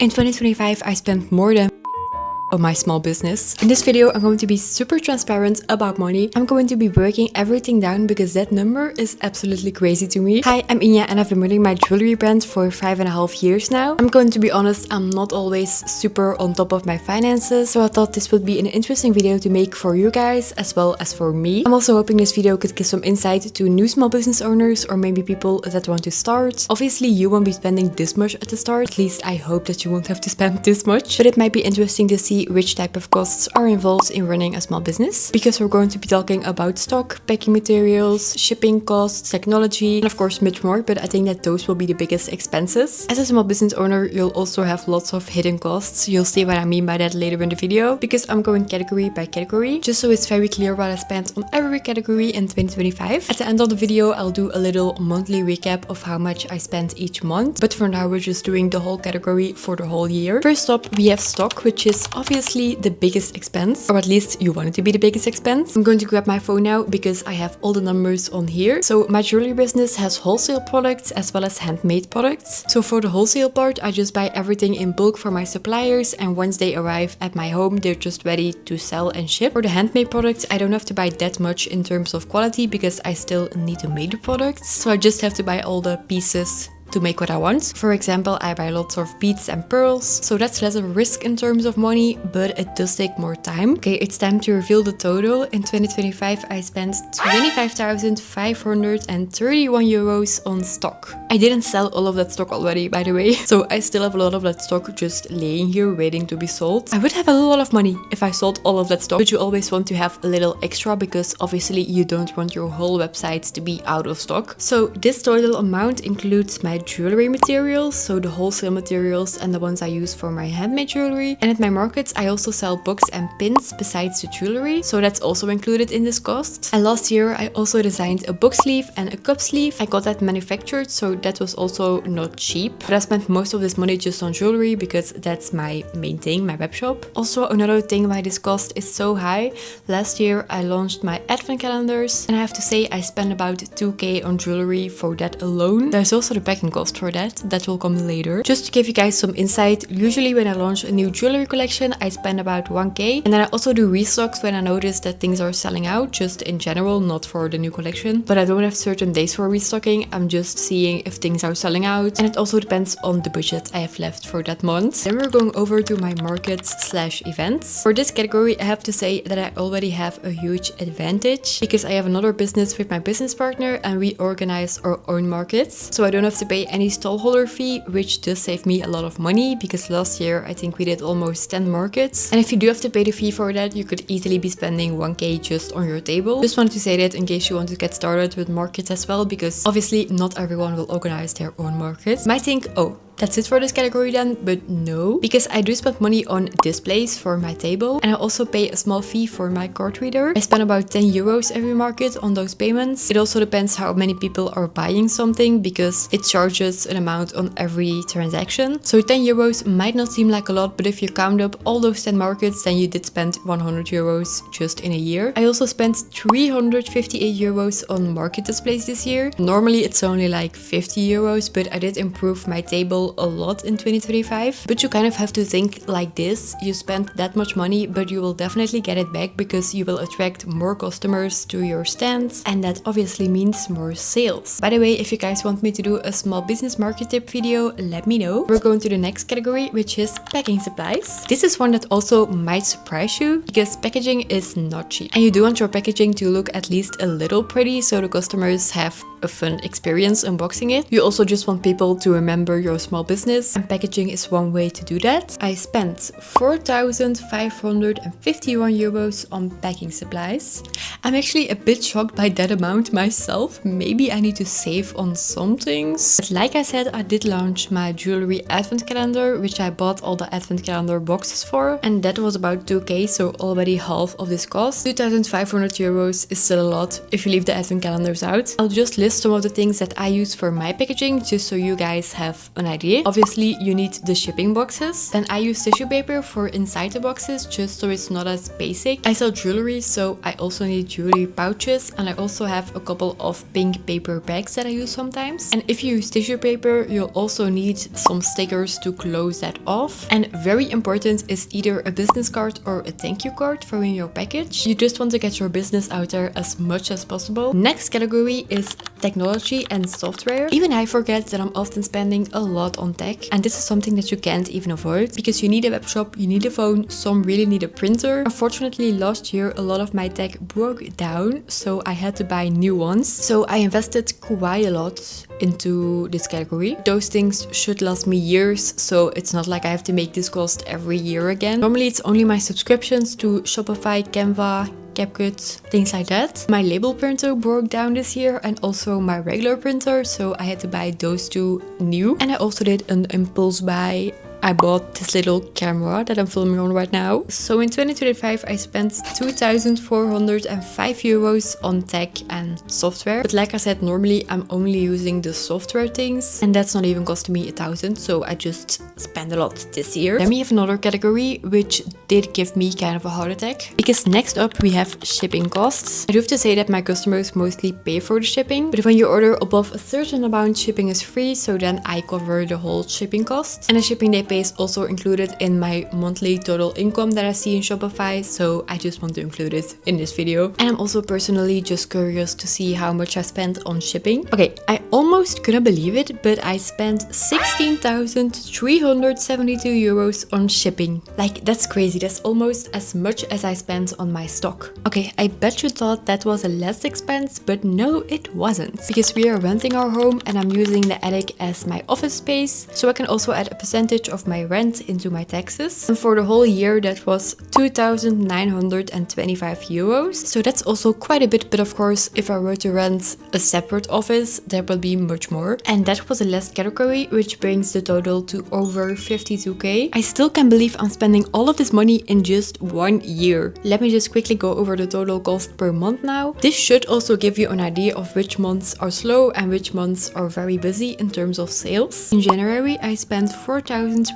In 2025, I spent more than of my small business. In this video, I'm going to be super transparent about money. I'm going to be breaking everything down because that number is absolutely crazy to me. Hi, I'm Inya and I've been running my jewelry brand for 5.5 years now. I'm going to be honest, I'm not always super on top of my finances, so I thought this would be an interesting video to make for you guys as well as for me. I'm also hoping this video could give some insight to new small business owners or maybe people that want to start. Obviously, you won't be spending this much at the start. At least I hope that you won't have to spend this much, but it might be interesting to see which type of costs are involved in running a small business, because we're going to be talking about stock, packing materials, shipping costs, technology, and of course much more, but I think that those will be the biggest expenses. As a small business owner, you'll also have lots of hidden costs. You'll see what I mean by that later in the video, because I'm going category by category, just so it's very clear what I spent on every category in 2025. At the end of the video, I'll do a little monthly recap of how much I spent each month, but for now we're just doing the whole category for the whole year. First up, we have stock, which is obviously the biggest expense, or at least you want it to be the biggest expense. I'm going to grab my phone now because I have all the numbers on here. So my jewelry business has wholesale products as well as handmade products. So for the wholesale part, I just buy everything in bulk from my suppliers, and once they arrive at my home, they're just ready to sell and ship. For the handmade products, I don't have to buy that much in terms of quality because I still need to make the products. So I just have to buy all the pieces to make what I want. For example, I buy lots of beads and pearls, so that's less of a risk in terms of money, but it does take more time. Okay, it's time to reveal the total. In 2025, I spent 25,531 euros on stock. I didn't sell all of that stock already, by the way, so I still have a lot of that stock just laying here waiting to be sold. I would have a lot of money if I sold all of that stock, but you always want to have a little extra because obviously you don't want your whole website to be out of stock. So this total amount includes my jewelry materials, so the wholesale materials and the ones I use for my handmade jewelry. And at my markets, I also sell books and pins besides the jewelry, so that's also included in this cost. And last year, I also designed a book sleeve and a cup sleeve. I got that manufactured, so that was also not cheap. But I spent most of this money just on jewelry because that's my main thing, my web shop. Also, another thing why this cost is so high, last year I launched my advent calendars, and I have to say I spent about 2k on jewelry for that alone. There's also the packing cost for that will come later. Just to give you guys some insight, usually when I launch a new jewelry collection, I spend about 1k, and then I also do restocks when I notice that things are selling out, just in general, not for the new collection. But I don't have certain days for restocking, I'm just seeing if things are selling out, and it also depends on the budget I have left for that month. Then we're going over to my markets/events. For this category, I have to say that I already have a huge advantage because I have another business with my business partner and we organize our own markets, so I don't have to pay any stallholder fee, which does save me a lot of money because last year I think we did almost 10 markets, and if you do have to pay the fee for that, you could easily be spending 1k just on your table. Just wanted to say that in case you want to get started with markets as well, because obviously not everyone will organize their own markets. You might think, oh, that's it for this category then, but no, because I do spend money on displays for my table, and I also pay a small fee for my card reader. I spend about 10 euros every market on those payments. It also depends how many people are buying something because it charges an amount on every transaction. So 10 euros might not seem like a lot, but if you count up all those 10 markets, then you did spend 100 euros just in a year. I also spent 358 euros on market displays this year. Normally it's only like 50 euros, but I did improve my table a lot in 2025. But you kind of have to think like this: you spent that much money, but you will definitely get it back because you will attract more customers to your stands, and that obviously means more sales. By the way, if you guys want me to do a small business market tip video, let me know. We're going to the next category, which is packing supplies. This is one that also might surprise you because packaging is not cheap, and you do want your packaging to look at least a little pretty so the customers have a fun experience unboxing it. You also just want people to remember your small business, and packaging is one way to do that. I spent 4,551 euros on packing supplies. I'm actually a bit shocked by that amount myself. Maybe I need to save on some things. But like I said, I did launch my jewelry advent calendar, which I bought all the advent calendar boxes for, and that was about 2k, so already half of this cost. 2,500 euros is still a lot if you leave the advent calendars out. I'll just list list some of the things that I use for my packaging, just so you guys have an idea. Obviously, you need the shipping boxes. Then I use tissue paper for inside the boxes, just so it's not as basic. I sell jewelry, so I also need jewelry pouches, and I also have a couple of pink paper bags that I use sometimes. And if you use tissue paper, you'll also need some stickers to close that off. And very important is either a business card or a thank you card for in your package. You just want to get your business out there as much as possible. Next category is technology and software. Even I forget that I'm often spending a lot on tech, and this is something that you can't even avoid because you need a web shop, you need a phone, some really need a printer. Unfortunately, last year a lot of my tech broke down, so I had to buy new ones. So I invested quite a lot into this category. Those things should last me years, so it's not like I have to make this cost every year again. Normally it's only my subscriptions to Shopify, Canva, CapCut, things like that. My label printer broke down this year, and also my regular printer, so I had to buy those two new. And I also did an impulse buy. I bought this little camera that I'm filming on right now. So in 2025 I spent 2,405 euros on tech and software. But like I said, normally I'm only using the software things, and that's not even costing me 1,000, so I just spent a lot this year. Then we have another category which did give me kind of a heart attack, because next up we have shipping costs. I do have to say that my customers mostly pay for the shipping, but when you order above a certain amount, shipping is free, so then I cover the whole shipping cost. And the shipping they pay is also included in my monthly total income that I see in Shopify, so I just want to include it in this video. And I'm also personally just curious to see how much I spent on shipping. Okay, I almost couldn't believe it, but I spent 16,372 euros on shipping. Like, that's crazy. That's almost as much as I spent on my stock. Okay, I bet you thought that was a less expense, but no, it wasn't. Because we are renting our home and I'm using the attic as my office space, so I can also add a percentage of my rent into my taxes. And for the whole year that was 2,925 euros. So that's also quite a bit, but of course if I were to rent a separate office that would be much more. And that was the last category, which brings the total to over 52k. I still can't believe I'm spending all of this money in just 1 year. Let me just quickly go over the total cost per month now. This should also give you an idea of which months are slow and which months are very busy in terms of sales. In January I spent 4,370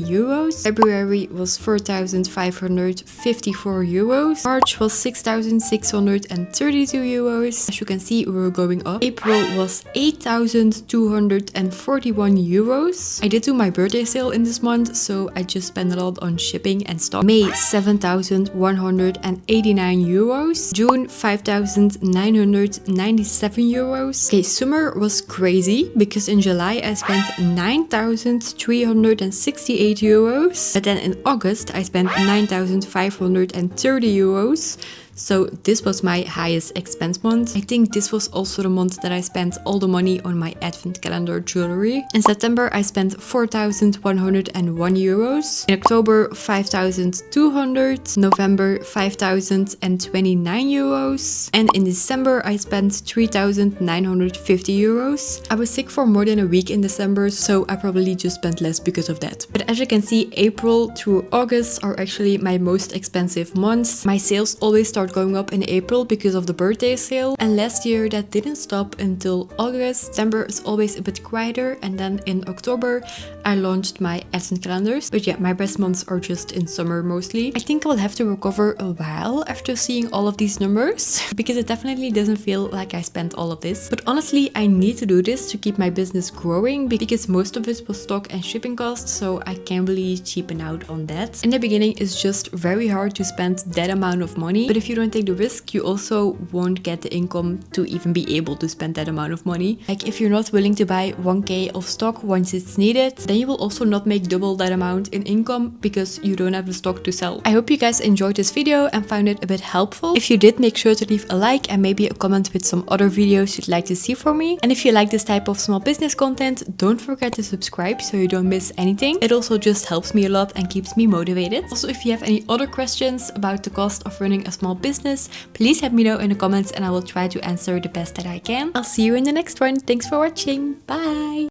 euros. February was 4,554 euros. March was 6,632 euros. As you can see, we're going up. April was 8,241 euros. I did do my birthday sale in this month, so I just spent a lot on shipping and stock. May 7,189 euros. June 5,997 euros. Okay, summer was crazy because in July I spent 9,368 euros. But then in August I spent 9,530 euros. So this was my highest expense month. I think this was also the month that I spent all the money on my advent calendar jewelry. In September I spent 4,101 euros. In October 5,200. November 5,029 euros. And in December I spent 3,950 euros. I was sick for more than a week in December, so I probably just spent less because of that. But as you can see, April through August are actually my most expensive months. My sales always start going up in April because of the birthday sale, and last year that didn't stop until August. September is always a bit quieter, and then in October I launched my advent calendars. But yeah, my best months are just in summer mostly. I think I will have to recover a while after seeing all of these numbers because it definitely doesn't feel like I spent all of this. But honestly, I need to do this to keep my business growing because most of it was stock and shipping costs, so I can't really cheapen out on that. In the beginning it's just very hard to spend that amount of money, but if you don't take the risk, you also won't get the income to even be able to spend that amount of money. Like, if you're not willing to buy 1k of stock once it's needed, then you will also not make double that amount in income because you don't have the stock to sell. I hope you guys enjoyed this video and found it a bit helpful. If you did, make sure to leave a like and maybe a comment with some other videos you'd like to see from me. And if you like this type of small business content, don't forget to subscribe so you don't miss anything. It also just helps me a lot and keeps me motivated. Also, if you have any other questions about the cost of running a small business, please let me know in the comments and I will try to answer the best that I can. I'll see you in the next one. Thanks for watching. Bye!